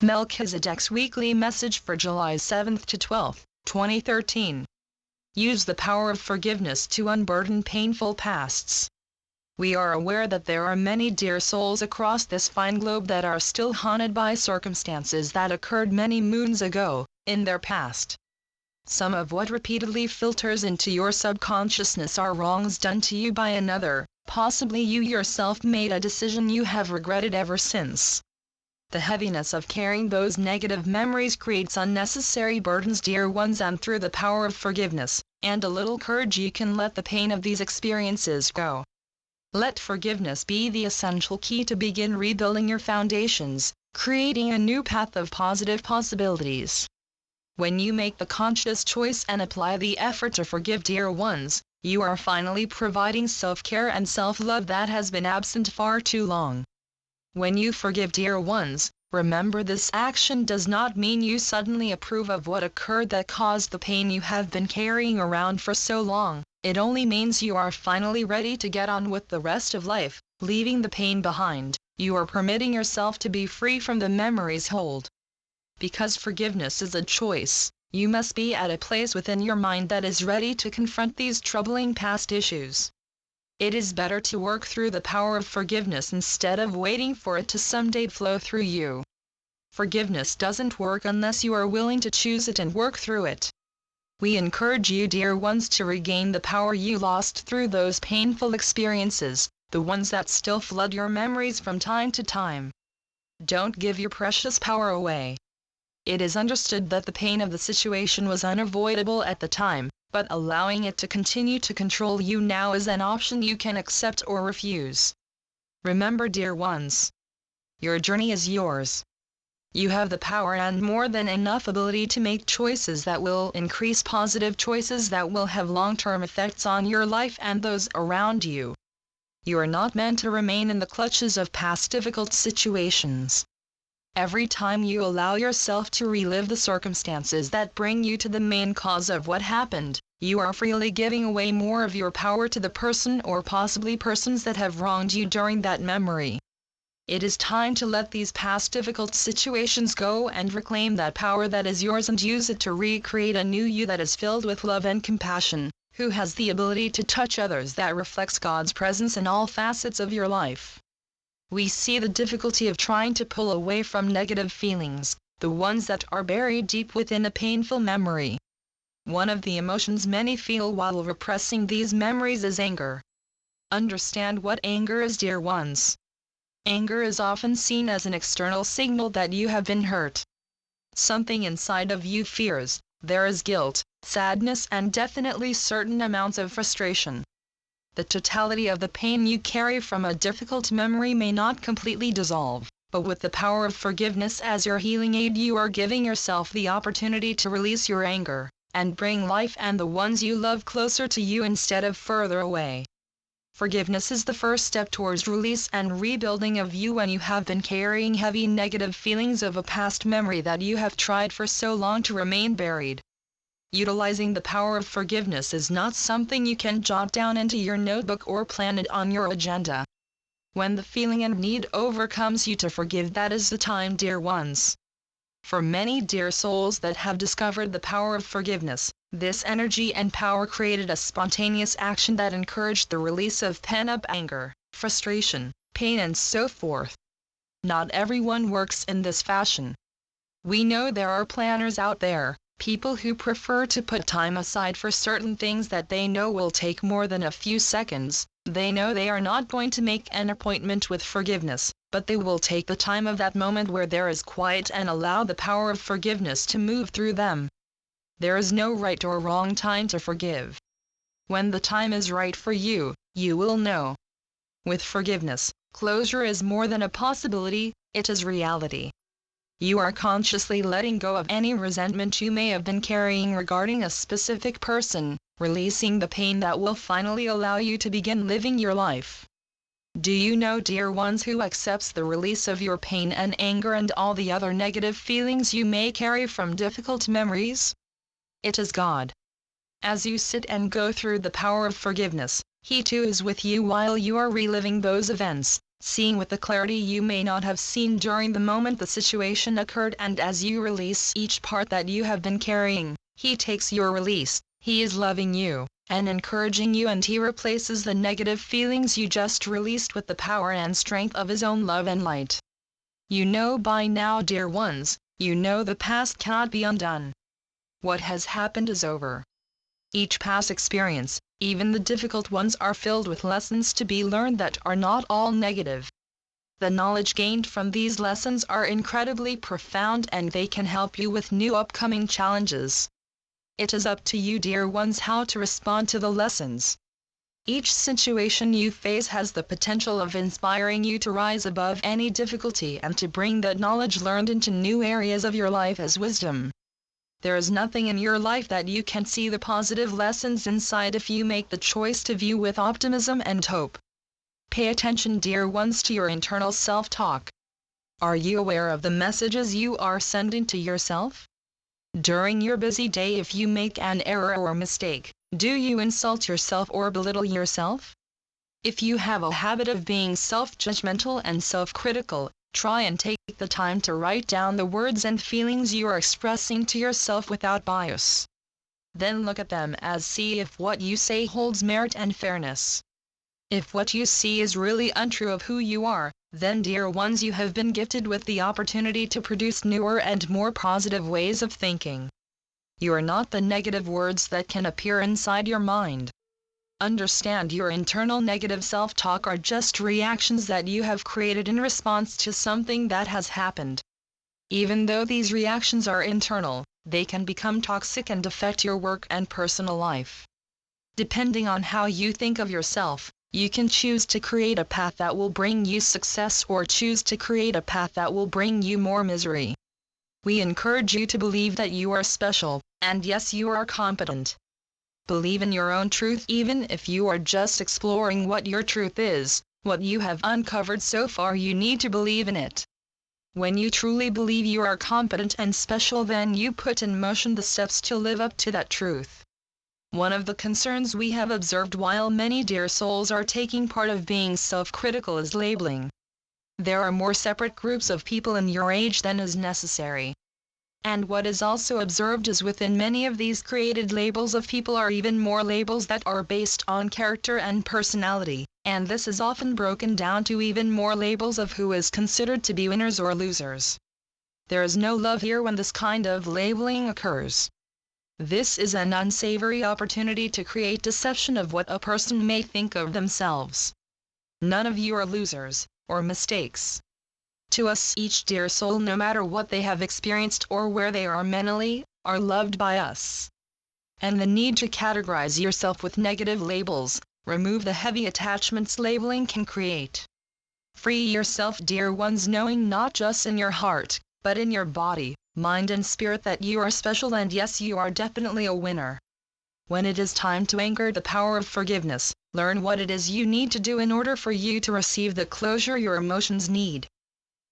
Melchizedek's weekly message for July 7 to 12, 2013. Use the power of forgiveness to unburden painful pasts. We are aware that there are many dear souls across this fine globe that are still haunted by circumstances that occurred many moons ago, in their past. Some of what repeatedly filters into your subconsciousness are wrongs done to you by another. Possibly you yourself made a decision you have regretted ever since. The heaviness of carrying those negative memories creates unnecessary burdens, dear ones, and through the power of forgiveness, and a little courage, you can let the pain of these experiences go. Let forgiveness be the essential key to begin rebuilding your foundations, creating a new path of positive possibilities. When you make the conscious choice and apply the effort to forgive, dear ones, you are finally providing self-care and self-love that has been absent far too long. When you forgive, dear ones, remember this action does not mean you suddenly approve of what occurred that caused the pain you have been carrying around for so long. It only means you are finally ready to get on with the rest of life, leaving the pain behind. You are permitting yourself to be free from the memory's hold. Because forgiveness is a choice, you must be at a place within your mind that is ready to confront these troubling past issues. It is better to work through the power of forgiveness instead of waiting for it to someday flow through you. Forgiveness doesn't work unless you are willing to choose it and work through it. We encourage you, dear ones, to regain the power you lost through those painful experiences, the ones that still flood your memories from time to time. Don't give your precious power away. It is understood that the pain of the situation was unavoidable at the time, but allowing it to continue to control you now is an option you can accept or refuse. Remember, dear ones, your journey is yours. You have the power and more than enough ability to make choices that will increase, positive choices that will have long-term effects on your life and those around you. You are not meant to remain in the clutches of past difficult situations. Every time you allow yourself to relive the circumstances that bring you to the main cause of what happened, you are freely giving away more of your power to the person or possibly persons that have wronged you during that memory. It is time to let these past difficult situations go and reclaim that power that is yours and use it to recreate a new you that is filled with love and compassion, who has the ability to touch others, that reflects God's presence in all facets of your life. We see the difficulty of trying to pull away from negative feelings, the ones that are buried deep within a painful memory. One of the emotions many feel while repressing these memories is anger. Understand what anger is, dear ones. Anger is often seen as an external signal that you have been hurt. Something inside of you fears. There is guilt, sadness, and definitely certain amounts of frustration. The totality of the pain you carry from a difficult memory may not completely dissolve, but with the power of forgiveness as your healing aid, you are giving yourself the opportunity to release your anger, and bring life and the ones you love closer to you instead of further away. Forgiveness is the first step towards release and rebuilding of you when you have been carrying heavy negative feelings of a past memory that you have tried for so long to remain buried. Utilizing the power of forgiveness is not something you can jot down into your notebook or plan it on your agenda. When the feeling and need overcomes you to forgive, that is the time, dear ones. For many dear souls that have discovered the power of forgiveness, this energy and power created a spontaneous action that encouraged the release of pent-up anger, frustration, pain, and so forth. Not everyone works in this fashion. We know there are planners out there, people who prefer to put time aside for certain things that they know will take more than a few seconds. They know they are not going to make an appointment with forgiveness, but they will take the time of that moment where there is quiet and allow the power of forgiveness to move through them. There is no right or wrong time to forgive. When the time is right for you, you will know. With forgiveness, closure is more than a possibility, it is reality. You are consciously letting go of any resentment you may have been carrying regarding a specific person, releasing the pain that will finally allow you to begin living your life. Do you know, dear ones, who accepts the release of your pain and anger and all the other negative feelings you may carry from difficult memories? It is God. As you sit and go through the power of forgiveness, He too is with you while you are reliving those events, seeing with the clarity you may not have seen during the moment the situation occurred, and as you release each part that you have been carrying, He takes your release. He is loving you and encouraging you, and He replaces the negative feelings you just released with the power and strength of His own love and light. You know by now, dear ones, you know the past cannot be undone. What has happened is over. Each past experience, even the difficult ones, are filled with lessons to be learned that are not all negative. The knowledge gained from these lessons are incredibly profound, and they can help you with new upcoming challenges. It is up to you, dear ones, how to respond to the lessons. Each situation you face has the potential of inspiring you to rise above any difficulty and to bring that knowledge learned into new areas of your life as wisdom. There is nothing in your life that you can see the positive lessons inside if you make the choice to view with optimism and hope. Pay attention, dear ones, to your internal self-talk. Are you aware of the messages you are sending to yourself? During your busy day, if you make an error or mistake, do you insult yourself or belittle yourself? If you have a habit of being self-judgmental and self-critical, try and take the time to write down the words and feelings you are expressing to yourself without bias. Then look at them and see if what you say holds merit and fairness. If what you see is really untrue of who you are, then, dear ones, you have been gifted with the opportunity to produce newer and more positive ways of thinking. You are not the negative words that can appear inside your mind. Understand, your internal negative self-talk are just reactions that you have created in response to something that has happened. Even though these reactions are internal, they can become toxic and affect your work and personal life. Depending on how you think of yourself, you can choose to create a path that will bring you success or choose to create a path that will bring you more misery. We encourage you to believe that you are special, and yes, you are competent. Believe in your own truth, even if you are just exploring what your truth is. What you have uncovered so far, you need to believe in it. When you truly believe you are competent and special, then you put in motion the steps to live up to that truth. One of the concerns we have observed while many dear souls are taking part of being self-critical is labeling. There are more separate groups of people in your age than is necessary. And what is also observed is within many of these created labels of people are even more labels that are based on character and personality, and this is often broken down to even more labels of who is considered to be winners or losers. There is no love here when this kind of labeling occurs. This is an unsavory opportunity to create deception of what a person may think of themselves. None of you are losers or mistakes. To us, each dear soul, no matter what they have experienced or where they are mentally, are loved by us. And the need to categorize yourself with negative labels, remove the heavy attachments labeling can create. Free yourself, dear ones, knowing not just in your heart, but in your body, mind and spirit that you are special, and yes, you are definitely a winner. When it is time to anchor the power of forgiveness, learn what it is you need to do in order for you to receive the closure your emotions need.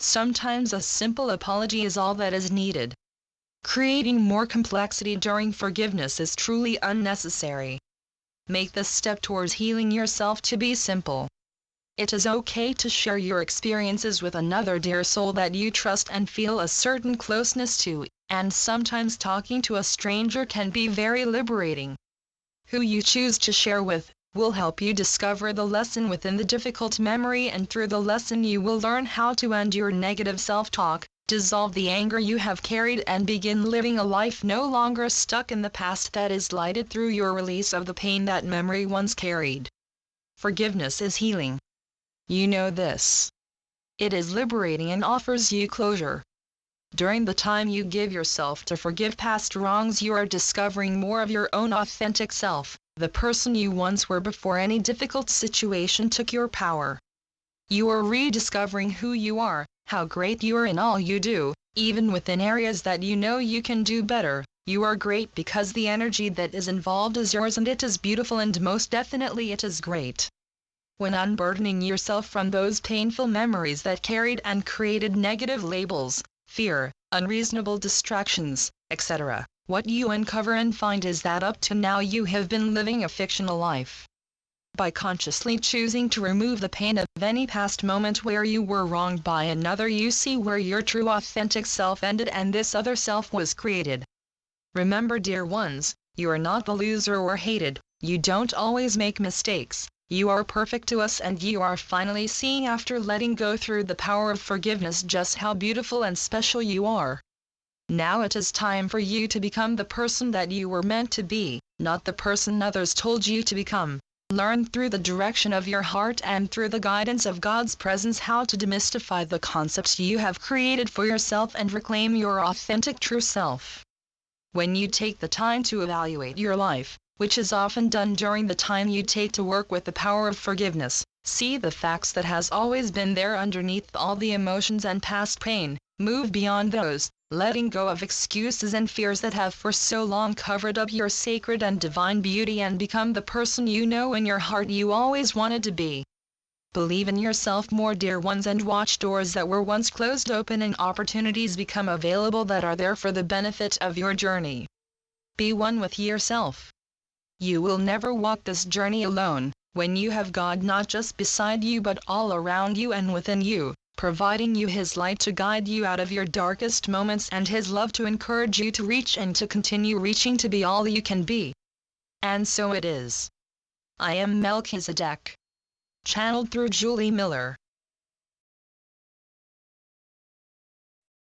Sometimes a simple apology is all that is needed. Creating more complexity during forgiveness is truly unnecessary. Make this step towards healing yourself to be simple. It is okay to share your experiences with another dear soul that you trust and feel a certain closeness to, and sometimes talking to a stranger can be very liberating. Who you choose to share with will help you discover the lesson within the difficult memory, and through the lesson you will learn how to end your negative self-talk, dissolve the anger you have carried, and begin living a life no longer stuck in the past that is lighted through your release of the pain that memory once carried. Forgiveness is healing. You know this. It is liberating and offers you closure. During the time you give yourself to forgive past wrongs, you are discovering more of your own authentic self, the person you once were before any difficult situation took your power. You are rediscovering who you are, how great you are in all you do, even within areas that you know you can do better. You are great because the energy that is involved is yours, and it is beautiful, and most definitely it is great. When unburdening yourself from those painful memories that carried and created negative labels, fear, unreasonable distractions, etc., what you uncover and find is that up to now you have been living a fictional life. By consciously choosing to remove the pain of any past moment where you were wronged by another, you see where your true authentic self ended and this other self was created. Remember, dear ones, you are not the loser or hated, you don't always make mistakes, you are perfect to us, and you are finally seeing, after letting go through the power of forgiveness, just how beautiful and special you are. Now it is time for you to become the person that you were meant to be, not the person others told you to become. Learn through the direction of your heart and through the guidance of God's presence how to demystify the concepts you have created for yourself and reclaim your authentic true self. When you take the time to evaluate your life, which is often done during the time you take to work with the power of forgiveness, see the facts that has always been there underneath all the emotions and past pain, move beyond those, letting go of excuses and fears that have for so long covered up your sacred and divine beauty, and become the person you know in your heart you always wanted to be. Believe in yourself more, dear ones, and watch doors that were once closed open and opportunities become available that are there for the benefit of your journey. Be one with yourself. You will never walk this journey alone, when you have God not just beside you but all around you and within you, providing you His light to guide you out of your darkest moments and His love to encourage you to reach and to continue reaching to be all you can be. And so it is. I am Melchizedek. Channeled through Julie Miller.